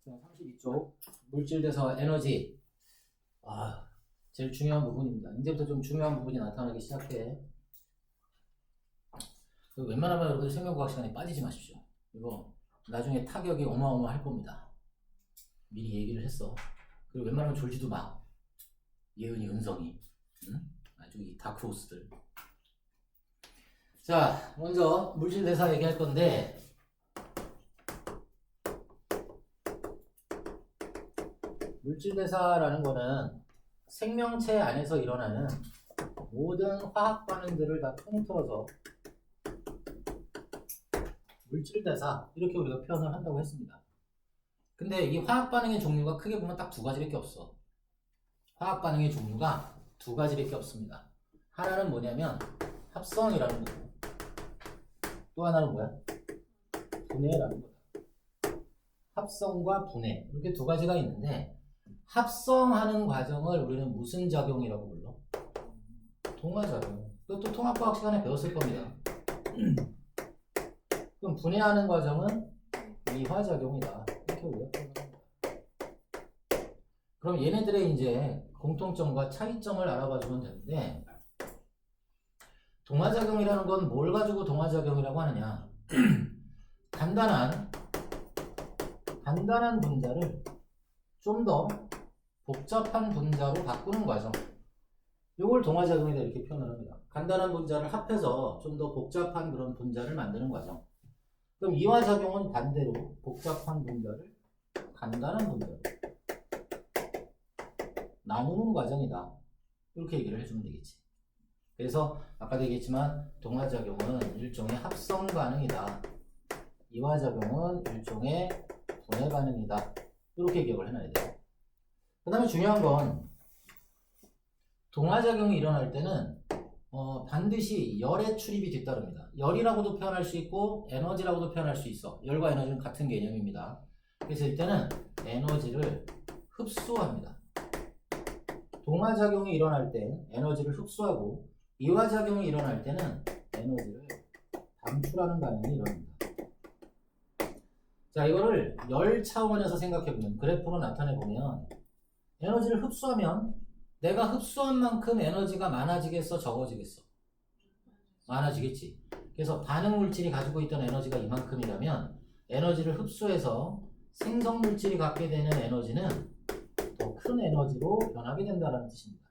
자, 32쪽 물질대사 에너지. 제일 중요한 부분입니다. 이제부터 좀 중요한 부분이 나타나기 시작해. 웬만하면 여러분들 생명과학 시간에 빠지지 마십시오. 이거 나중에 타격이 어마어마할 겁니다. 미리 얘기를 했어. 그리고 웬만하면 졸지도 마. 예은이, 은성이. 응? 아주 이 다크호스들. 자, 먼저 물질대사 얘기할 건데, 물질대사라는 거는 생명체 안에서 일어나는 모든 화학 반응들을 다 통틀어서 물질대사, 이렇게 우리가 표현을 한다고 했습니다. 근데 이 화학 반응의 종류가 크게 보면 딱 두 가지밖에 없어. 화학 반응의 종류가 두 가지밖에 없습니다. 하나는 뭐냐면 합성이라는 거고, 또 하나는 뭐야? 분해라는 거다. 합성과 분해, 이렇게 두 가지가 있는데, 합성하는 과정을 우리는 무슨 작용이라고 불러? 동화작용. 이것도 통합과학 시간에 배웠을 겁니다. 그럼 분해하는 과정은 이화작용이다. 이렇게 우리가 표현합니다. 그럼 얘네들의 이제 공통점과 차이점을 알아봐주면 되는데, 동화작용이라는 건 뭘 가지고 동화작용이라고 하느냐? 간단한 분자를 좀 더 복잡한 분자로 바꾸는 과정. 이걸 동화작용이다 이렇게 표현을 합니다. 간단한 분자를 합해서 좀 더 복잡한 그런 분자를 만드는 과정. 그럼 이화작용은 반대로 복잡한 분자를 간단한 분자로 나누는 과정이다. 이렇게 얘기를 해주면 되겠지. 그래서 아까도 얘기했지만 동화작용은 일종의 합성 반응이다. 이화작용은 일종의 분해 반응이다. 이렇게 기억을 해놔야 돼요. 그 다음에 중요한 건 동화작용이 일어날 때는 반드시 열의 출입이 뒤따릅니다. 열이라고도 표현할 수 있고 에너지라고도 표현할 수 있어. 열과 에너지는 같은 개념입니다. 그래서 이때는 에너지를 흡수합니다. 동화작용이 일어날 때 에너지를 흡수하고 이화작용이 일어날 때는 에너지를 방출하는 반응이 일어납니다. 자, 이거를 열 차원에서 생각해보면, 그래프로 나타내보면 에너지를 흡수하면 내가 흡수한 만큼 에너지가 많아지겠어, 적어지겠어? 많아지겠지. 그래서 반응 물질이 가지고 있던 에너지가 이만큼이라면 에너지를 흡수해서 생성 물질이 갖게 되는 에너지는 더 큰 에너지로 변하게 된다는 뜻입니다.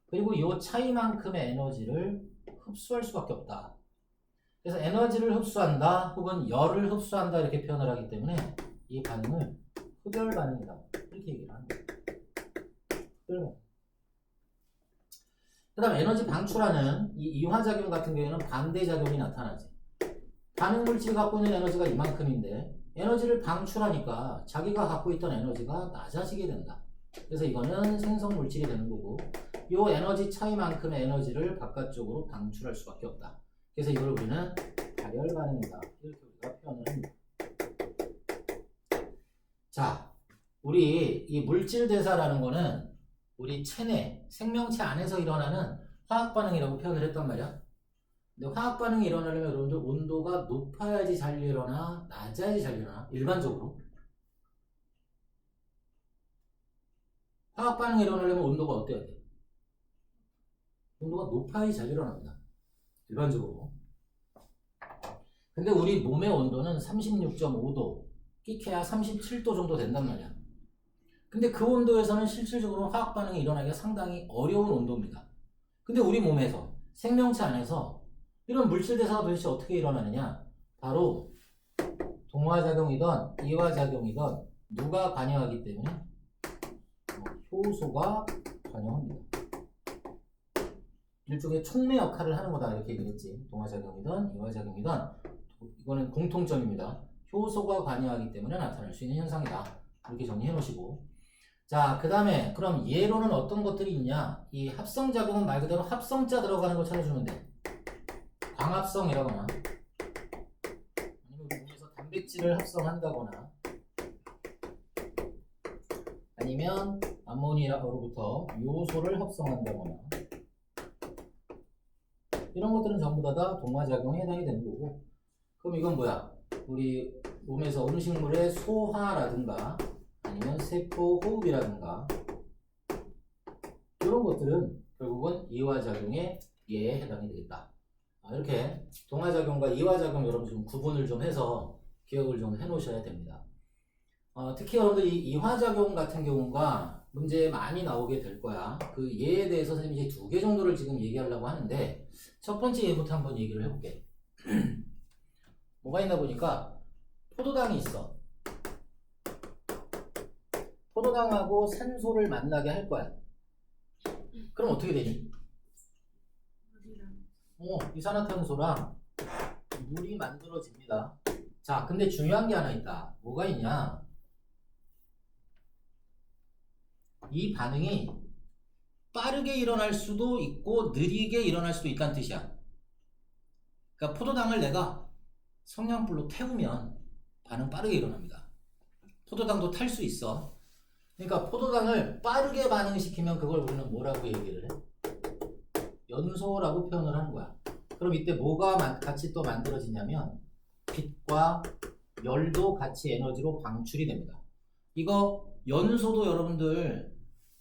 그리고 이 차이만큼의 에너지를 흡수할 수밖에 없다. 그래서 에너지를 흡수한다 혹은 열을 흡수한다 이렇게 표현을 하기 때문에 이 반응을 흡열 반응이다 이렇게 얘기를 하는 거예요. 그 다음 에너지 방출하는 이 이화작용 같은 경우에는 반대작용이 나타나지. 반응 물질이 갖고 있는 에너지가 이만큼인데 에너지를 방출하니까 자기가 갖고 있던 에너지가 낮아지게 된다. 그래서 이거는 생성 물질이 되는 거고, 이 에너지 차이만큼의 에너지를 바깥쪽으로 방출할 수밖에 없다. 그래서 이걸 우리는 발열 반응이다 이렇게 우리가 표현을 합니다. 자, 우리 이 물질 대사라는 거는 우리 체내 생명체 안에서 일어나는 화학 반응이라고 표현을 했단 말이야. 근데 화학 반응이 일어나려면 여러분들 온도가 높아야지 잘 일어나, 낮아야지 잘 일어나? 일반적으로 화학 반응이 일어나려면 온도가 어때야 돼? 온도가 높아야지 잘 일어납니다. 일반적으로. 근데 우리 몸의 온도는 36.5도, 끼케야 37도 정도 된단 말이야. 근데 그 온도에서는 실질적으로 화학 반응이 일어나기가 상당히 어려운 온도입니다. 근데 우리 몸에서, 생명체 안에서 이런 물질 대사가 도대체 어떻게 일어나느냐? 바로 동화작용이든 이화작용이든 누가 관여하기 때문에 효소가 관여합니다. 일종의 촉매 역할을 하는 거다 이렇게 얘기했지. 동화작용이든 이화작용이든 이거는 공통점입니다. 효소가 관여하기 때문에 나타날 수 있는 현상이다. 이렇게 정리해 놓으시고, 자, 그 다음에 그럼 예로는 어떤 것들이 있냐? 이 합성작용은 말 그대로 합성자 들어가는 걸 찾아주면 돼. 광합성이라거나 아니면 우리 몸에서 단백질을 합성한다거나 아니면 암모니아로부터 요소를 합성한다거나 이런 것들은 전부 다 동화작용에 해당이 되는 거고, 그럼 이건 뭐야? 우리 몸에서 음식물의 소화라든가 아니면 세포 호흡이라든가 이런 것들은 결국은 이화작용에 예에 해당이 되겠다. 이렇게 동화작용과 이화작용 여러분 좀 구분을 좀 해서 기억을 좀 해놓으셔야 됩니다. 특히 여러분들 이 이화작용 같은 경우가 문제에 많이 나오게 될 거야. 그 예에 대해서 선생님이 이제 2개 정도를 지금 얘기하려고 하는데 첫 번째 예부터 한번 얘기를 해볼게. 뭐가 있나 보니까 포도당이 있어. 포도당하고 산소를 만나게 할 거야. 그럼 어떻게 되니? 이산화탄소랑 물이 만들어집니다. 자, 근데 중요한 게 하나 있다. 뭐가 있냐? 이 반응이 빠르게 일어날 수도 있고 느리게 일어날 수도 있다는 뜻이야. 그러니까 포도당을 내가 성냥불로 태우면 반응 빠르게 일어납니다. 포도당도 탈 수 있어. 그러니까 포도당을 빠르게 반응시키면 그걸 우리는 뭐라고 얘기를 해? 연소라고 표현을 하는 거야. 그럼 이때 뭐가 같이 또 만들어지냐면 빛과 열도 같이 에너지로 방출이 됩니다. 이거 연소도 여러분들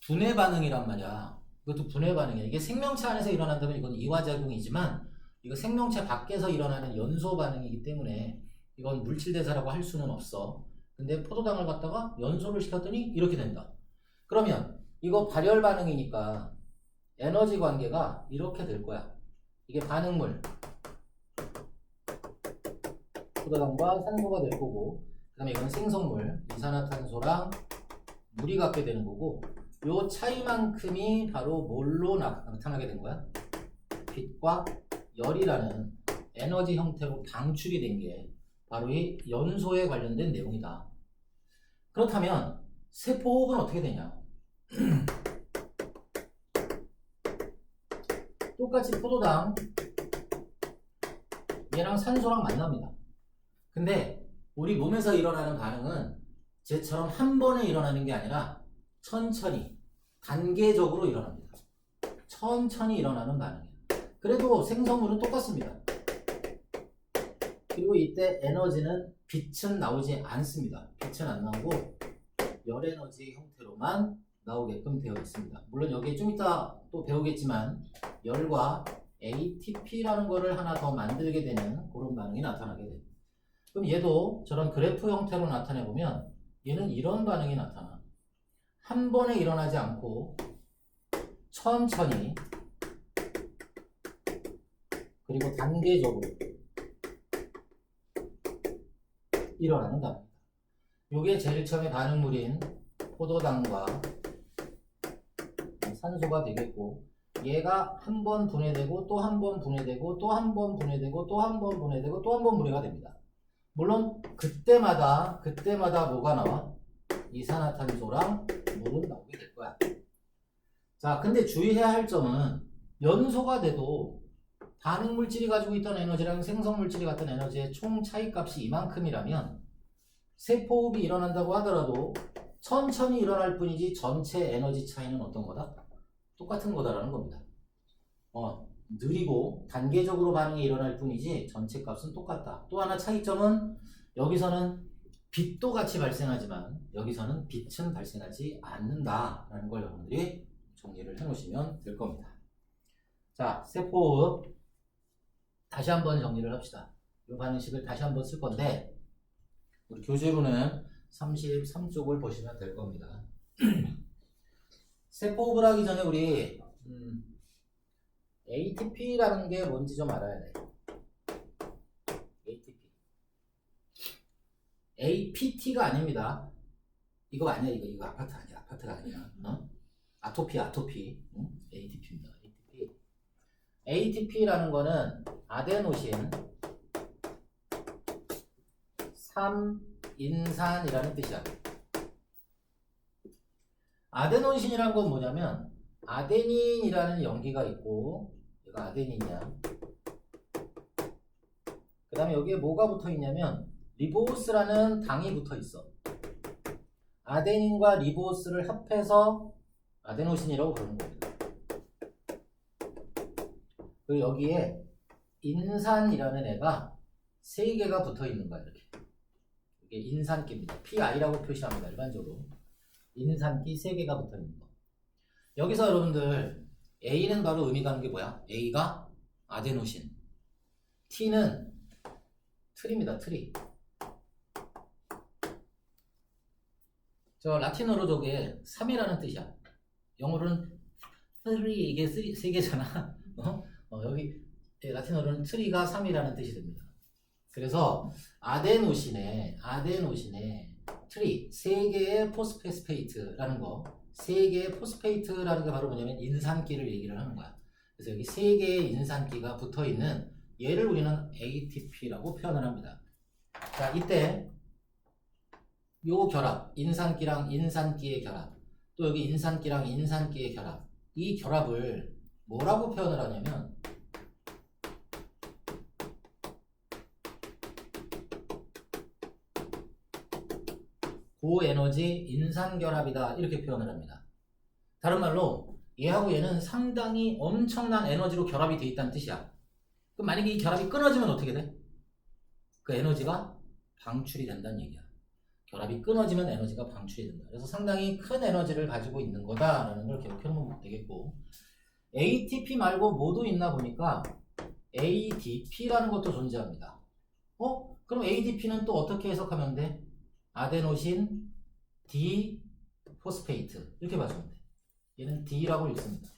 분해 반응이란 말이야. 이것도 분해 반응이야. 이게 생명체 안에서 일어난다면 이건 이화작용이지만 이거 생명체 밖에서 일어나는 연소 반응이기 때문에 이건 물질 대사라고 할 수는 없어. 근데 포도당을 갖다가 연소를 시켰더니 이렇게 된다. 그러면 이거 발열 반응이니까 에너지 관계가 이렇게 될 거야. 이게 반응물 포도당과 산소가 될 거고, 그 다음에 이건 생성물 이산화탄소랑 물이 갖게 되는 거고, 요 차이만큼이 바로 뭘로 나타나게 된 거야? 빛과 열이라는 에너지 형태로 방출이 된 게 바로 이 연소에 관련된 내용이다. 그렇다면 세포호흡은 어떻게 되냐? 똑같이 포도당 얘랑 산소랑 만납니다. 근데 우리 몸에서 일어나는 반응은 쟤처럼 한 번에 일어나는 게 아니라 천천히 단계적으로 일어납니다. 천천히 일어나는 반응이에요. 그래도 생성물은 똑같습니다. 그리고 이때 에너지는 빛은 나오지 않습니다. 빛은 안 나오고 열 에너지 형태로만 나오게끔 되어 있습니다. 물론 여기에 좀 이따 또 배우겠지만 열과 ATP라는 거를 하나 더 만들게 되는 그런 반응이 나타나게 돼요. 그럼 얘도 저런 그래프 형태로 나타내보면 얘는 이런 반응이 나타나. 한 번에 일어나지 않고 천천히 그리고 단계적으로 일어나는 반응입니다. 이게 제일 처음에 반응물인 포도당과 산소가 되겠고, 얘가 한 번 분해되고 또 한 번 분해되고 또 한 번 분해되고 또 한 번 분해되고 또 한 번 분해가 됩니다. 물론 그때마다 뭐가 나와? 이산화탄소랑 물은 나오게 될 거야. 자, 근데 주의해야 할 점은 연소가 돼도 반응물질이 가지고 있던 에너지랑 생성물질이 갖던 에너지의 총 차이값이 이만큼이라면 세포호흡이 일어난다고 하더라도 천천히 일어날 뿐이지 전체 에너지 차이는 어떤 거다? 똑같은 거다라는 겁니다. 느리고 단계적으로 반응이 일어날 뿐이지 전체 값은 똑같다. 또 하나 차이점은 여기서는 빛도 같이 발생하지만 여기서는 빛은 발생하지 않는다라는 걸 여러분들이 정리를 해놓으시면 될 겁니다. 자, 세포호흡 다시 한번 정리를 합시다. 이 반응식을 다시 한번 쓸 건데 우리 교재로는 33쪽을 보시면 될 겁니다. 세포호흡을 하기 전에 우리 ATP라는 게 뭔지 좀 알아야 돼. ATP. APT가 아닙니다. 이거 아니야. 이거 아파트 아니야. 아파트가 아니야. 아토피. ATP입니다. ATP. ATP라는 거는 아데노신 3인산이라는 뜻이야. 아데노신이란 건 뭐냐면 아데닌이라는 염기가 있고 얘가 아데닌이야. 그 다음에 여기에 뭐가 붙어 있냐면 리보스라는 당이 붙어 있어. 아데닌과 리보스를 합해서 아데노신이라고 부르는 겁니다. 그리고 여기에 인산이라는 애가 3개가 붙어 있는 거야. 이렇게 이게 인산기입니다. PI라고 표시합니다. 일반적으로. 인산기 3개가 붙어 있는 거. 여기서 여러분들 A는 바로 의미가 하는 게 뭐야? A가 아데노신. T는 트리입니다. 트리. 저 라틴어로 저게 3이라는 뜻이야. 영어로는 3, 이게 3개잖아. 여기 라틴어로는 트리가 3이라는 뜻이 됩니다. 그래서 아데노신에 트리 3개의 포스페이트라는 거, 3개의 포스페이트라는 게 바로 뭐냐면 인산기를 얘기를 하는 거야. 그래서 여기 3개의 인산기가 붙어 있는 얘를 우리는 ATP라고 표현을 합니다. 자, 이때 요 결합, 인산기랑 인산기의 결합, 또 여기 인산기랑 인산기의 결합, 이 결합을 뭐라고 표현을 하냐면 고에너지 인산결합이다 이렇게 표현을 합니다. 다른 말로 얘하고 얘는 상당히 엄청난 에너지로 결합이 되어 있다는 뜻이야. 그럼 만약에 이 결합이 끊어지면 어떻게 돼? 그 에너지가 방출이 된다는 얘기야. 결합이 끊어지면 에너지가 방출이 된다. 그래서 상당히 큰 에너지를 가지고 있는 거다라는 걸 기억해 놓으면 되겠고, ATP 말고 뭐도 있나 보니까 ADP라는 것도 존재합니다. 그럼 ADP는 또 어떻게 해석하면 돼? 아데노신 디포스페이트 이렇게 봐주면 돼. 얘는 D라고 읽습니다.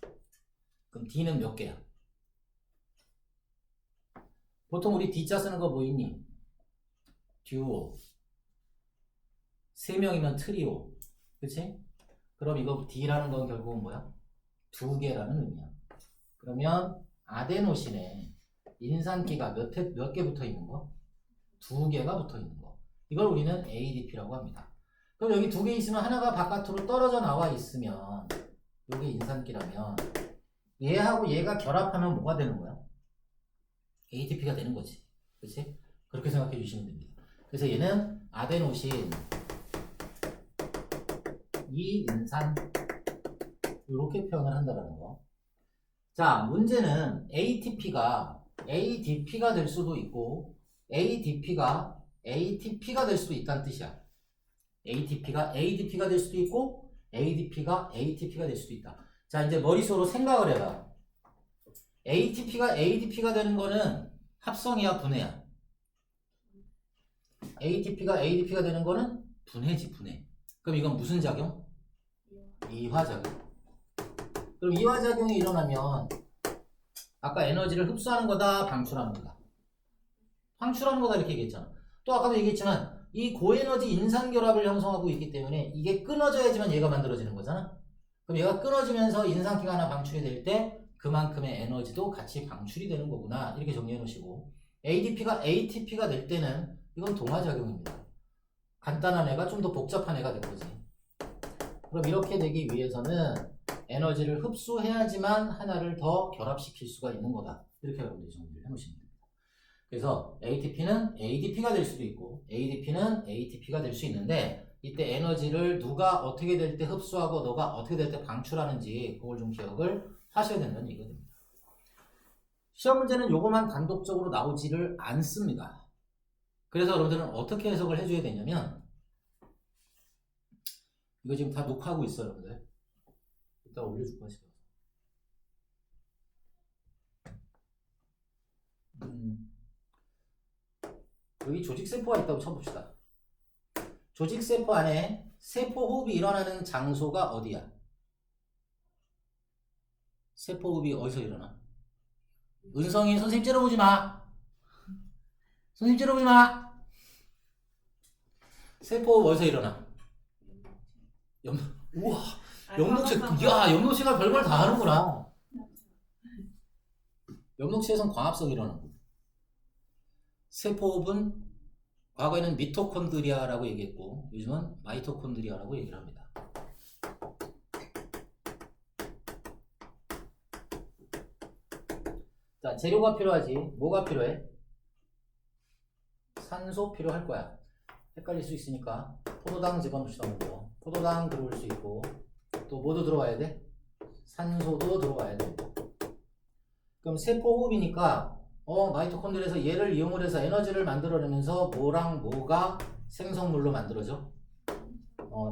그럼 D는 몇 개야? 보통 우리 D자 쓰는 거 뭐 있니? 듀오. 3명이면 트리오. 그치? 그럼 이거 D라는 건 결국은 뭐야? 2개라는 의미야. 그러면 아데노신에 인산기가 몇 개 붙어 있는 거? 2개가 붙어 있는 거. 이걸 우리는 ADP라고 합니다. 그럼 여기 2개 있으면 하나가 바깥으로 떨어져 나와 있으면 이게 인산기라면 얘하고 얘가 결합하면 뭐가 되는 거야? ATP가 되는 거지. 그치? 그렇게 생각해 주시면 됩니다. 그래서 얘는 아데노신 이인산 이렇게 표현을 한다는 거. 자, 문제는 ATP가 ADP가 될 수도 있고 ADP가 ATP가 될 수도 있다는 뜻이야. ATP가 ADP가 될 수도 있고 ADP가 ATP가 될 수도 있다. 자, 이제 머릿속으로 생각을 해봐. ATP가 ADP가 되는 거는 합성이야, 분해야? ATP가 ADP가 되는 거는 분해지, 분해. 그럼 이건 무슨 작용? 이화작용. 그럼 이화작용이 일어나면 아까 에너지를 흡수하는 거다, 방출하는 거다? 방출하는 거다 이렇게 얘기했잖아. 또 아까도 얘기했지만 이 고에너지 인산결합을 형성하고 있기 때문에 이게 끊어져야지만 얘가 만들어지는 거잖아. 그럼 얘가 끊어지면서 인산기가 하나 방출이 될 때 그만큼의 에너지도 같이 방출이 되는 거구나 이렇게 정리해 놓으시고, ADP가 ATP가 될 때는 이건 동화작용입니다. 간단한 애가 좀 더 복잡한 애가 된 거지. 그럼 이렇게 되기 위해서는 에너지를 흡수해야지만 하나를 더 결합시킬 수가 있는 거다. 이렇게 여러분들이 정리를 해놓으시면 됩니다. 그래서 ATP는 ADP가 될 수도 있고 ADP는 ATP가 될 수 있는데, 이때 에너지를 누가 어떻게 될 때 흡수하고 너가 어떻게 될 때 방출하는지 그걸 좀 기억을 하셔야 된다는 얘기가 됩니다. 시험 문제는 요것만 단독적으로 나오지를 않습니다. 그래서 여러분들은 어떻게 해석을 해줘야 되냐면, 이거 지금 다 녹화하고 있어요, 여러분들. 이따 올려줄 거야, 지금. 여기 조직세포가 있다고 쳐봅시다. 조직세포 안에 세포호흡이 일어나는 장소가 어디야? 세포호흡이 어디서 일어나? 은성이 선생님 째려보지 마! 선생님 째려보지 마! 세포호흡 어디서 일어나? 우와! 엽록체, 야, 엽록체가 별걸 다 하는구나. 엽록체에선 광합성이 일어나고, 세포호흡은 과거에는 미토콘드리아라고 얘기했고 요즘은 마이토콘드리아라고 얘기를 합니다. 자, 재료가 필요하지. 뭐가 필요해? 산소 필요할 거야. 헷갈릴 수 있으니까 포도당 집어넣읍시다. 먼저 포도당 들어올 수 있고, 또 뭐도 들어와야 돼? 산소도 들어와야 돼. 그럼 세포호흡이니까 마이토콘드리아에서 얘를 이용을 해서 에너지를 만들어내면서 뭐랑 뭐가 생성물로 만들어져.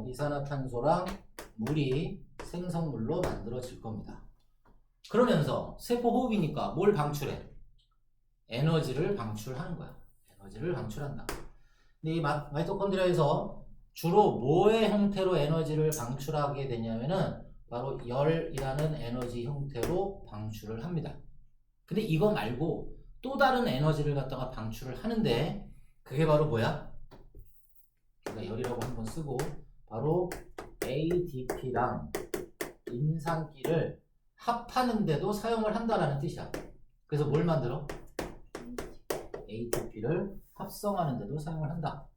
이산화탄소랑 물이 생성물로 만들어질 겁니다. 그러면서 세포 호흡이니까 뭘 방출해? 에너지를 방출하는 거야. 에너지를 방출한다. 근데 이 마이토콘드리아에서 주로 뭐의 형태로 에너지를 방출하게 되냐면은 바로 열이라는 에너지 형태로 방출을 합니다. 근데 이거 말고 또 다른 에너지를 갖다가 방출을 하는데 그게 바로 뭐야? 그러니까 열이라고 한번 쓰고 바로 ATP랑 인산기를 합하는데도 사용을 한다라는 뜻이야. 그래서 뭘 만들어? ATP를 합성하는데도 사용을 한다.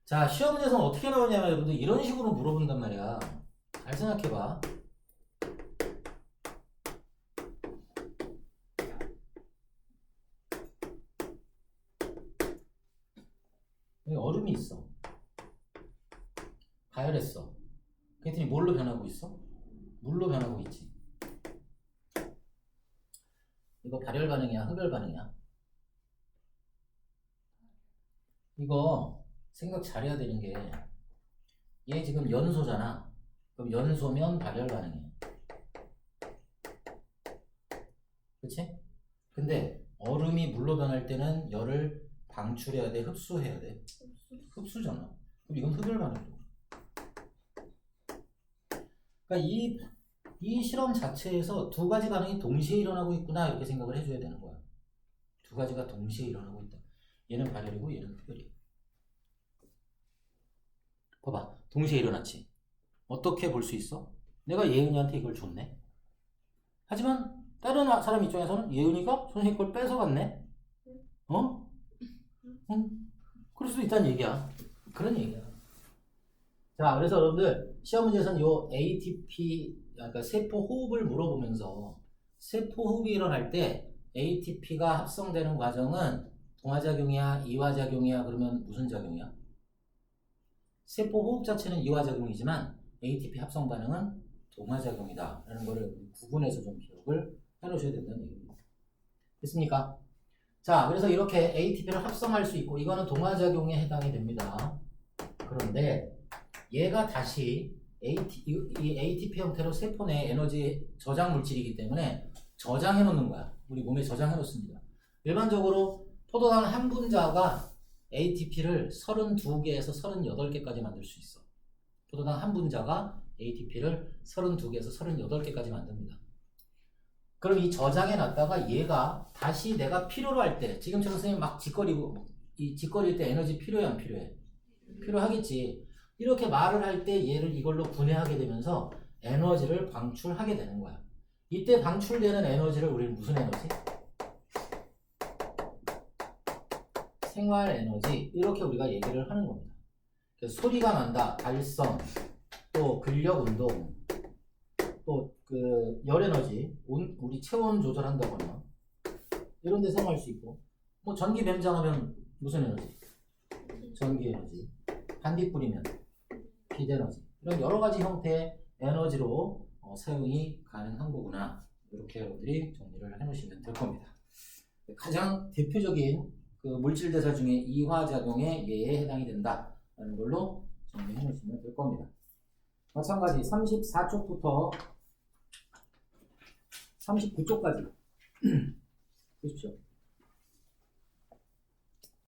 자, 시험 문제에서는 어떻게 나오냐면 여러분들 이런 식으로 물어본단 말이야. 잘 생각해봐. 여기 얼음이 있어. 가열했어. 그랬더니 뭘로 변하고 있어? 물로 변하고 있지. 이거 발열 반응이야? 흡열 반응이야? 이거 생각 잘해야 되는 게 얘 지금 연소잖아. 그럼 연소면 발열 반응이야. 그치? 근데 얼음이 물로 변할 때는 열을 방출해야 돼? 흡수해야 돼? 흡수잖아. 그럼 이건 흡열 반응이고. 그러니까 이 실험 자체에서 두 가지 반응이 동시에 일어나고 있구나 이렇게 생각을 해줘야 되는 거야. 두 가지가 동시에 일어나고 있다. 얘는 발열이고 얘는 흡열이야. 봐봐. 동시에 일어났지. 어떻게 볼 수 있어? 내가 예은이한테 이걸 줬네. 하지만 다른 사람 입장에서는 예은이가 선생님 걸 뺏어갔네. 어? 응? 그럴 수도 있다는 얘기야. 그런 얘기야. 자, 그래서 여러분들 시험 문제에서는 요 ATP, 그러니까 세포 호흡을 물어보면서 세포 호흡이 일어날 때 ATP가 합성되는 과정은 동화작용이야, 이화작용이야, 그러면 무슨 작용이야? 세포 호흡 자체는 이화작용이지만 ATP 합성 반응은 동화작용이다 라는 거를 구분해서 좀 기억을 해놓으셔야 된다는 얘기입니다. 됐습니까? 자, 그래서 이렇게 ATP를 합성할 수 있고 이거는 동화작용에 해당이 됩니다. 그런데 얘가 다시 이 ATP 형태로 세포 내 에너지 저장 물질이기 때문에 저장해 놓는 거야. 우리 몸에 저장해 놓습니다. 일반적으로 포도당 한 분자가 ATP를 32개에서 38개까지 만들 수 있어. 포도당 한 분자가 ATP를 32개에서 38개까지 만듭니다. 그럼 이 저장해 놨다가 얘가 다시 내가 필요로 할 때, 지금처럼 선생님 막 짓거리고, 이 짓거릴 때 에너지 필요해 안 필요해? 필요하겠지. 이렇게 말을 할 때 얘를 이걸로 분해하게 되면서 에너지를 방출하게 되는 거야. 이때 방출되는 에너지를 우리는 무슨 에너지? 생활 에너지, 이렇게 우리가 얘기를 하는 겁니다. 그래서 소리가 난다, 발성, 또 근력 운동, 또 그 열 에너지, 우리 체온 조절한다거나 이런 데 사용할 수 있고, 뭐 전기 뱀장하면 무슨 에너지? 전기 에너지. 반딧 뿌리면 빛 에너지. 이런 여러 가지 형태의 에너지로 사용이 가능한 거구나. 이렇게 여러분들이 정리를 해 놓으시면 될 겁니다. 가장 대표적인 그 물질 대사 중에 이화작용에 얘에 해당이 된다라는 걸로 정리해 놓으시면 될 겁니다. 마찬가지 34쪽부터 39쪽까지 보십시오.